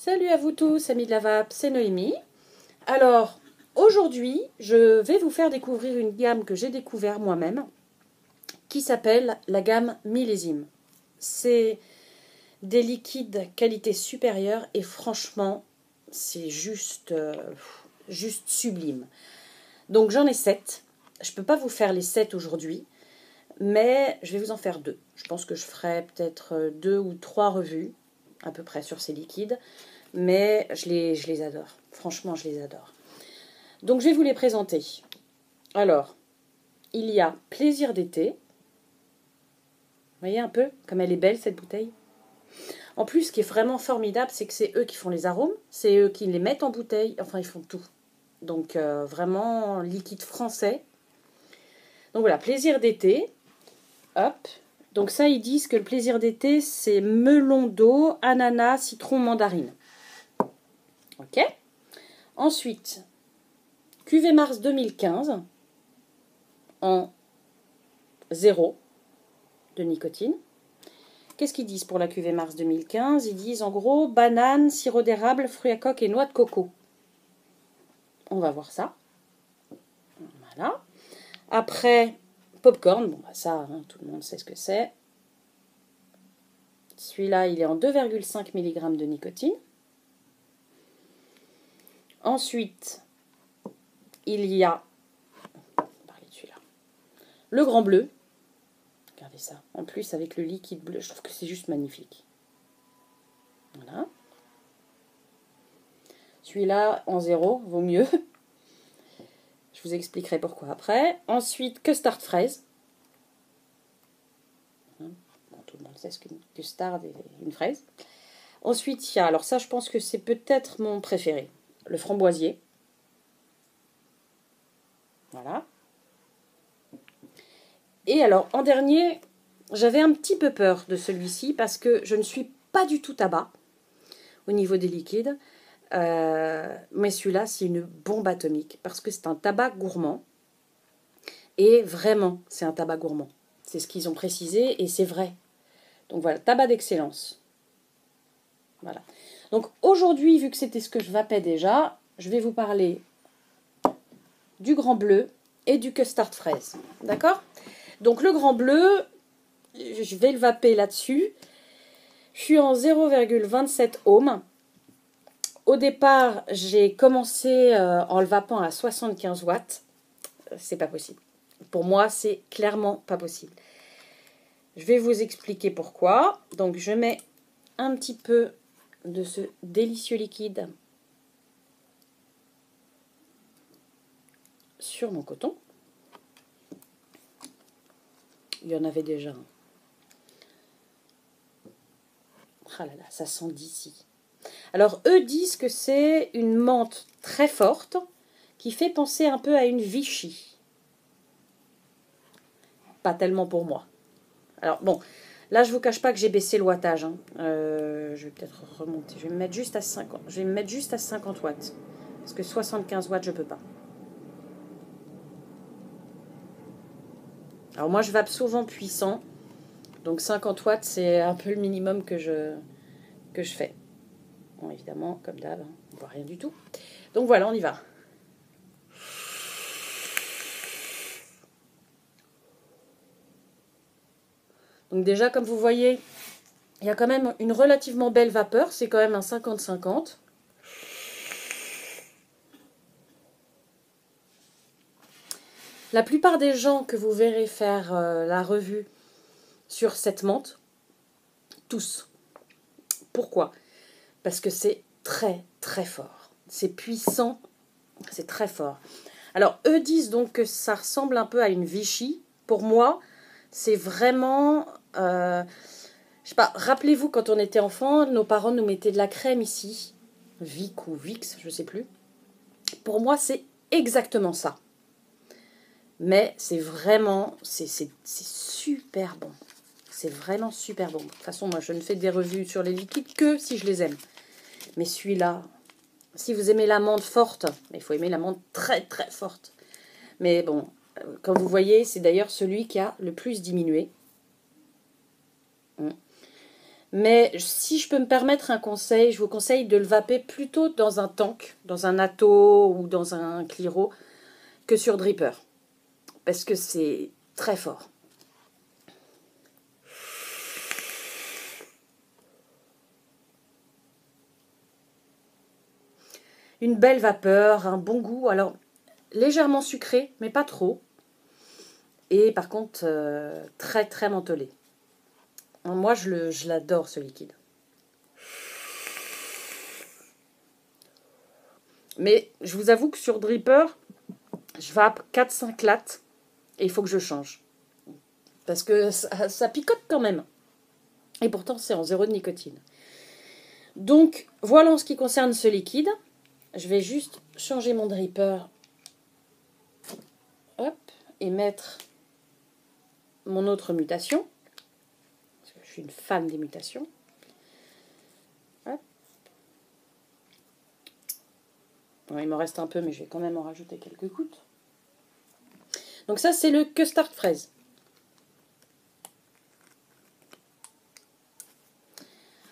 Salut à vous tous, amis de la vape, c'est Noémie. Alors, aujourd'hui, je vais vous faire découvrir une gamme que j'ai découvert moi-même, qui s'appelle la gamme Millésime. C'est des liquides qualité supérieure et franchement, c'est juste sublime. Donc j'en ai 7. Je ne peux pas vous faire les 7 aujourd'hui, mais je vais vous en faire 2. Je pense que je ferai peut-être 2 ou 3 revues, à peu près, sur ces liquides. Mais je les adore. Franchement, je les adore. Donc, je vais vous les présenter. Alors, il y a Plaisir d'été. Vous voyez un peu comme elle est belle, cette bouteille. En plus, ce qui est vraiment formidable, c'est que c'est eux qui font les arômes. C'est eux qui les mettent en bouteille. Enfin, ils font tout. Donc, vraiment, liquide français. Donc, voilà, Plaisir d'été. Hop. Donc, ça, ils disent que le plaisir d'été, c'est melon d'eau, ananas, citron, mandarine. Ok. Ensuite, cuvée mars 2015 en 0 de nicotine. Qu'est-ce qu'ils disent pour la cuvée mars 2015? Ils disent en gros banane, sirop d'érable, fruits à coque et noix de coco. On va voir ça. Voilà. Après, popcorn. Bon, bah ça, hein, tout le monde sait ce que c'est. Celui-là, il est en 2,5 mg de nicotine. Ensuite, il y a, on va parler de celui-là, le Grand Bleu. Regardez ça. En plus, avec le liquide bleu, je trouve que c'est juste magnifique. Voilà. Celui-là, en 0, vaut mieux. Je vous expliquerai pourquoi après. Ensuite, custard fraise. Bon, tout le monde sait ce qu'une custard est une fraise. Ensuite, il y a, alors ça, je pense que c'est peut-être mon préféré, le framboisier. Voilà. Et alors, en dernier, j'avais un petit peu peur de celui-ci parce que je ne suis pas du tout tabac au niveau des liquides. Mais celui-là, c'est une bombe atomique parce que c'est un tabac gourmand. Et vraiment, c'est un tabac gourmand. C'est ce qu'ils ont précisé et c'est vrai. Donc voilà, tabac d'excellence. Voilà. Donc aujourd'hui, vu que c'était ce que je vapais déjà, je vais vous parler du Grand Bleu et du custard fraise. D'accord? Donc le Grand Bleu, je vais le vaper là-dessus. Je suis en 0,27 ohms. Au départ, j'ai commencé en le vapant à 75 watts. C'est pas possible. Pour moi, c'est clairement pas possible. Je vais vous expliquer pourquoi. Donc, je mets un petit peu de ce délicieux liquide sur mon coton. Il y en avait déjà un. Ah là là, ça sent d'ici. Alors, eux disent que c'est une menthe très forte qui fait penser un peu à une Vichy. Pas tellement pour moi. Alors, bon, là, je ne vous cache pas que j'ai baissé le wattage. Hein. Je vais peut-être remonter. Je vais me mettre juste à 50. Je vais me mettre juste à 50 watts. Parce que 75 watts, je ne peux pas. Alors, moi, je vape souvent puissant. Donc, 50 watts, c'est un peu le minimum que je fais. Bon, évidemment, comme d'hab, on ne voit rien du tout. Donc, voilà, on y va. Donc déjà, comme vous voyez, il y a quand même une relativement belle vapeur. C'est quand même un 50-50. La plupart des gens que vous verrez faire la revue sur cette menthe, tous. Pourquoi? Parce que c'est très très fort. C'est puissant, c'est très fort. Alors, eux disent donc que ça ressemble un peu à une Vichy. Pour moi, c'est vraiment... je sais pas, rappelez-vous quand on était enfant, nos parents nous mettaient de la crème ici. Vic ou Vix, je sais plus. Pour moi, c'est exactement ça. Mais c'est vraiment... C'est super bon. C'est vraiment super bon. De toute façon, moi, je ne fais des revues sur les liquides que si je les aime. Mais celui-là, si vous aimez la menthe forte, il faut aimer la menthe très très forte. Mais bon, comme vous voyez, c'est d'ailleurs celui qui a le plus diminué. Mais si je peux me permettre un conseil, je vous conseille de le vaper plutôt dans un tank, dans un Atto ou dans un Cliro, que sur Dripper. Parce que c'est très fort. Une belle vapeur, un bon goût. Alors, légèrement sucré, mais pas trop. Et par contre, très très mentholé. Moi, je l'adore ce liquide. Mais je vous avoue que sur Dripper, je vape 4-5 lattes et il faut que je change. Parce que ça picote quand même. Et pourtant, c'est en zéro de nicotine. Donc, voilà en ce qui concerne ce liquide. Je vais juste changer mon Dripper. Hop. Et mettre mon autre mutation. Parce que je suis une fan des mutations. Hop. Bon, il m'en reste un peu, mais je vais quand même en rajouter quelques gouttes. Donc ça, c'est le custard fraise.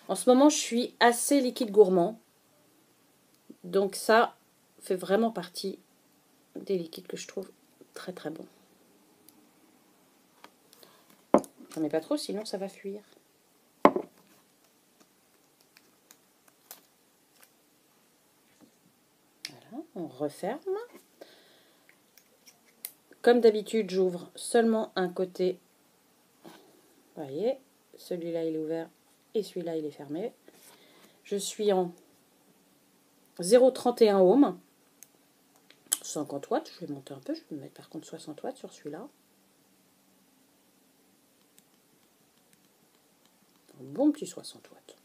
En ce moment, je suis assez liquide gourmand. Donc ça fait vraiment partie des liquides que je trouve très très bons. J'en mets pas trop, sinon ça va fuir. Voilà, on referme. Comme d'habitude, j'ouvre seulement un côté. Vous voyez, celui-là il est ouvert et celui-là il est fermé. Je suis en 0,31 ohms. 50 watts, je vais monter un peu, je vais mettre par contre 60 watts sur celui-là. Un bon petit 60 watts.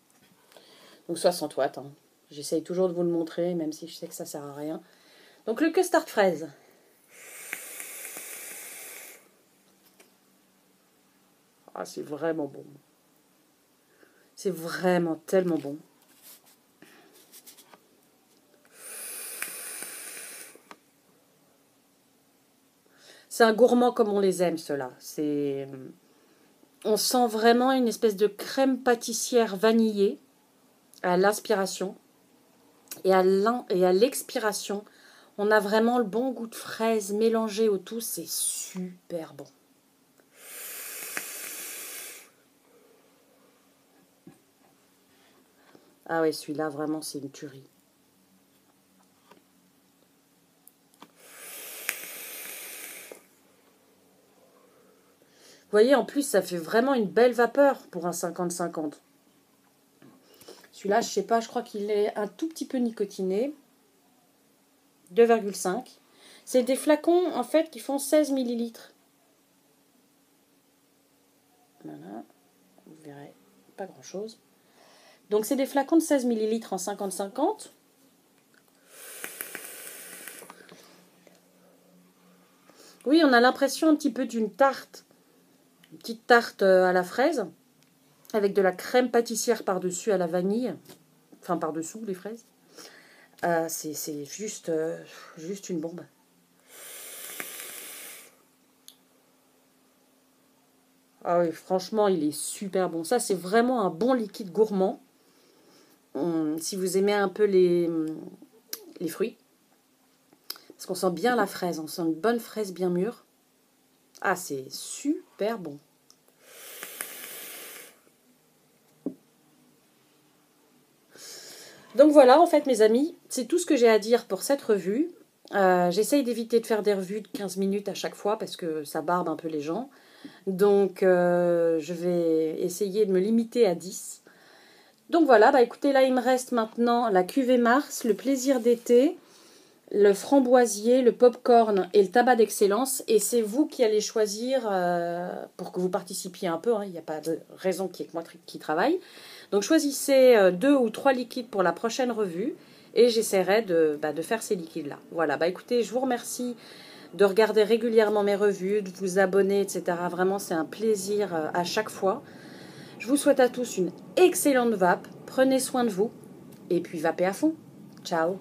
Donc 60 watts, hein. J'essaye toujours de vous le montrer, même si je sais que ça sert à rien. Donc le custard fraise. Ah, c'est vraiment bon. C'est vraiment tellement bon. C'est un gourmand comme on les aime, ceux-là. On sent vraiment une espèce de crème pâtissière vanillée à l'inspiration. Et à l'expiration, on a vraiment le bon goût de fraise mélangé au tout. C'est super bon. Ah ouais, celui-là, vraiment, c'est une tuerie. Vous voyez, en plus, ça fait vraiment une belle vapeur pour un 50-50. Celui-là, je sais pas, je crois qu'il est un tout petit peu nicotiné. 2,5. C'est des flacons, en fait, qui font 16 millilitres. Voilà, vous verrez, pas grand-chose. Donc, c'est des flacons de 16 millilitres en 50-50. Oui, on a l'impression un petit peu d'une tarte. Une petite tarte à la fraise. Avec de la crème pâtissière par-dessus à la vanille. Enfin, par-dessous les fraises. C'est juste une bombe. Ah oui, franchement, il est super bon. Ça, c'est vraiment un bon liquide gourmand. Si vous aimez un peu les fruits. Parce qu'on sent bien la fraise. On sent une bonne fraise bien mûre. Ah, c'est super bon. Donc voilà, en fait, mes amis, c'est tout ce que j'ai à dire pour cette revue. J'essaye d'éviter de faire des revues de 15 minutes à chaque fois parce que ça barbe un peu les gens. Donc, je vais essayer de me limiter à 10. Donc voilà, bah écoutez, là, il me reste maintenant la cuvée Mars, le plaisir d'été, le framboisier, le popcorn et le tabac d'excellence. Et c'est vous qui allez choisir pour que vous participiez un peu. Hein, il n'y a pas de raison qu'il y ait que moi qui travaille. Donc choisissez 2 ou 3 liquides pour la prochaine revue. Et j'essaierai de faire ces liquides-là. Voilà, bah écoutez, je vous remercie de regarder régulièrement mes revues, de vous abonner, etc. Vraiment, c'est un plaisir à chaque fois. Je vous souhaite à tous une excellente vape. Prenez soin de vous. Et puis, vapez à fond. Ciao.